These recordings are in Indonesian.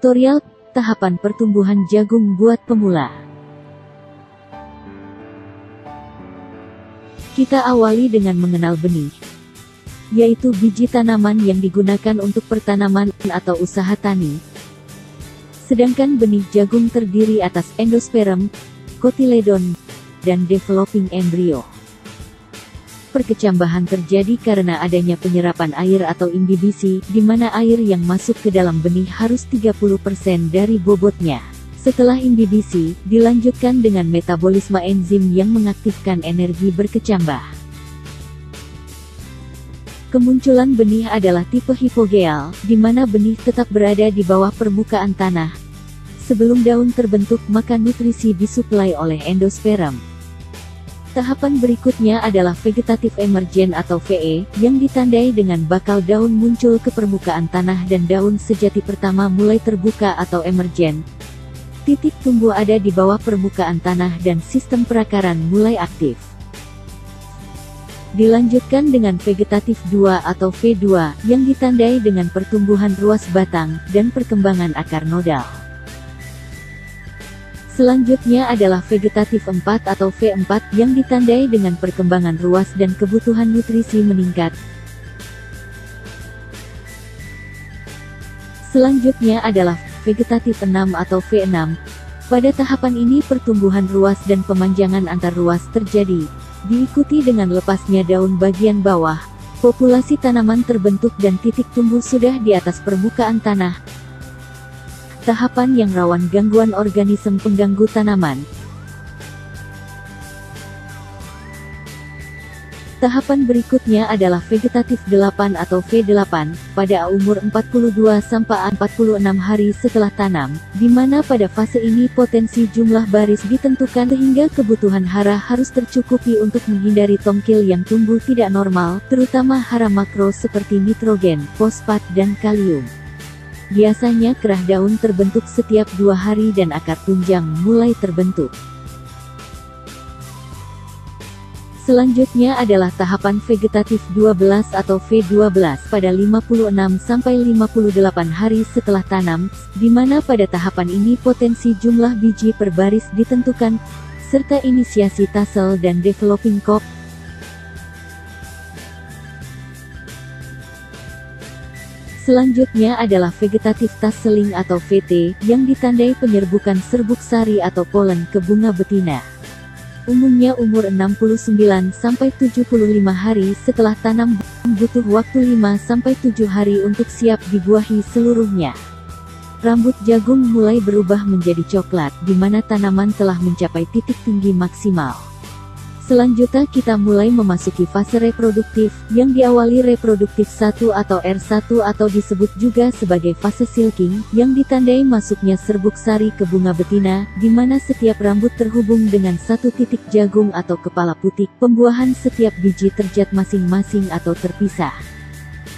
Tutorial tahapan pertumbuhan jagung buat pemula. Kita awali dengan mengenal benih, yaitu biji tanaman yang digunakan untuk pertanaman atau usaha tani. Sedangkan benih jagung terdiri atas endosperm, kotiledon, dan developing embryo. Perkecambahan terjadi karena adanya penyerapan air atau imbibisi, di mana air yang masuk ke dalam benih harus 30% dari bobotnya. Setelah imbibisi, dilanjutkan dengan metabolisme enzim yang mengaktifkan energi berkecambah. Kemunculan benih adalah tipe hipogeal, di mana benih tetap berada di bawah permukaan tanah. Sebelum daun terbentuk, maka nutrisi disuplai oleh endosperm. Tahapan berikutnya adalah vegetatif emergen atau VE, yang ditandai dengan bakal daun muncul ke permukaan tanah dan daun sejati pertama mulai terbuka atau emergen. Titik tumbuh ada di bawah permukaan tanah dan sistem perakaran mulai aktif. Dilanjutkan dengan vegetatif 2 atau V2, yang ditandai dengan pertumbuhan ruas batang, dan perkembangan akar nodal. Selanjutnya adalah vegetatif 4 atau V4, yang ditandai dengan perkembangan ruas dan kebutuhan nutrisi meningkat. Selanjutnya adalah vegetatif 6 atau V6. Pada tahapan ini pertumbuhan ruas dan pemanjangan antar ruas terjadi, diikuti dengan lepasnya daun bagian bawah. Populasi tanaman terbentuk dan titik tumbuh sudah di atas permukaan tanah. Tahapan yang rawan gangguan organisme pengganggu tanaman. Tahapan berikutnya adalah vegetatif 8 atau V8, pada umur 42-46 hari setelah tanam, di mana pada fase ini potensi jumlah baris ditentukan sehingga kebutuhan hara harus tercukupi untuk menghindari tongkil yang tumbuh tidak normal, terutama hara makro seperti nitrogen, fosfat dan kalium. Biasanya kerah daun terbentuk setiap 2 hari dan akar tunjang mulai terbentuk. Selanjutnya adalah tahapan vegetatif 12 atau V12 pada 56-58 hari setelah tanam, di mana pada tahapan ini potensi jumlah biji per baris ditentukan, serta inisiasi tasel dan developing cope. Selanjutnya adalah vegetatif tasseling atau VT, yang ditandai penyerbukan serbuk sari atau polen ke bunga betina. Umumnya umur 69-75 hari setelah tanam, butuh waktu 5-7 hari untuk siap dibuahi seluruhnya. Rambut jagung mulai berubah menjadi coklat, di mana tanaman telah mencapai titik tinggi maksimal. Selanjutnya kita mulai memasuki fase reproduktif, yang diawali reproduktif 1 atau R1 atau disebut juga sebagai fase silking, yang ditandai masuknya serbuk sari ke bunga betina, di mana setiap rambut terhubung dengan satu titik jagung atau kepala putih. Pembuahan setiap biji terjat masing-masing atau terpisah,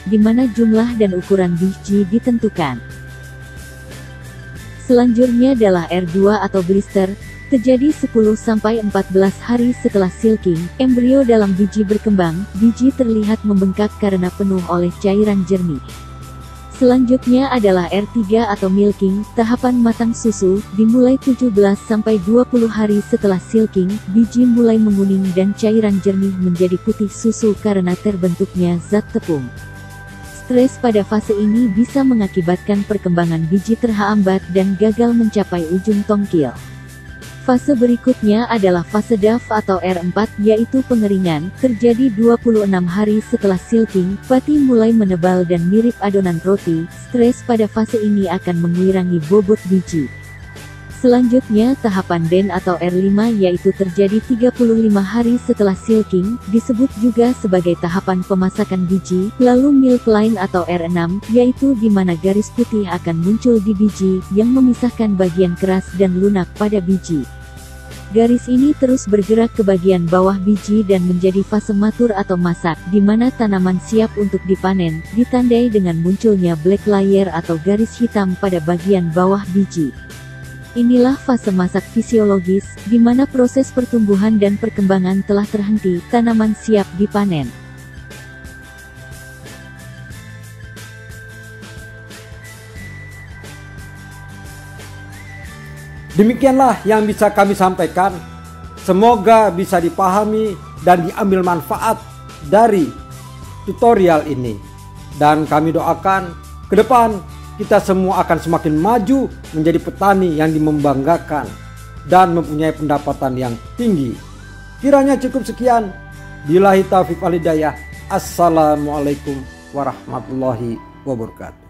di mana jumlah dan ukuran biji ditentukan. Selanjutnya adalah R2 atau blister. Terjadi 10-14 hari setelah silking, embrio dalam biji berkembang, biji terlihat membengkak karena penuh oleh cairan jernih. Selanjutnya adalah R3 atau milking, tahapan matang susu, dimulai 17-20 hari setelah silking, biji mulai menguning dan cairan jernih menjadi putih susu karena terbentuknya zat tepung. Stres pada fase ini bisa mengakibatkan perkembangan biji terhambat dan gagal mencapai ujung tongkil. Fase berikutnya adalah fase DAF atau R4, yaitu pengeringan, terjadi 26 hari setelah silking, pati mulai menebal dan mirip adonan roti. Stres pada fase ini akan mengurangi bobot biji. Selanjutnya tahapan DEN atau R5, yaitu terjadi 35 hari setelah silking, disebut juga sebagai tahapan pemasakan biji. Lalu milk line atau R6, yaitu di mana garis putih akan muncul di biji, yang memisahkan bagian keras dan lunak pada biji. Garis ini terus bergerak ke bagian bawah biji dan menjadi fase matur atau masak, di mana tanaman siap untuk dipanen, ditandai dengan munculnya black layer atau garis hitam pada bagian bawah biji. Inilah fase masak fisiologis, di mana proses pertumbuhan dan perkembangan telah terhenti, tanaman siap dipanen. Demikianlah yang bisa kami sampaikan. Semoga bisa dipahami dan diambil manfaat dari tutorial ini. Dan kami doakan ke depan kita semua akan semakin maju menjadi petani yang membanggakan dan mempunyai pendapatan yang tinggi. Kiranya cukup sekian. Billahi taufiq wal hidayah. Assalamualaikum warahmatullahi wabarakatuh.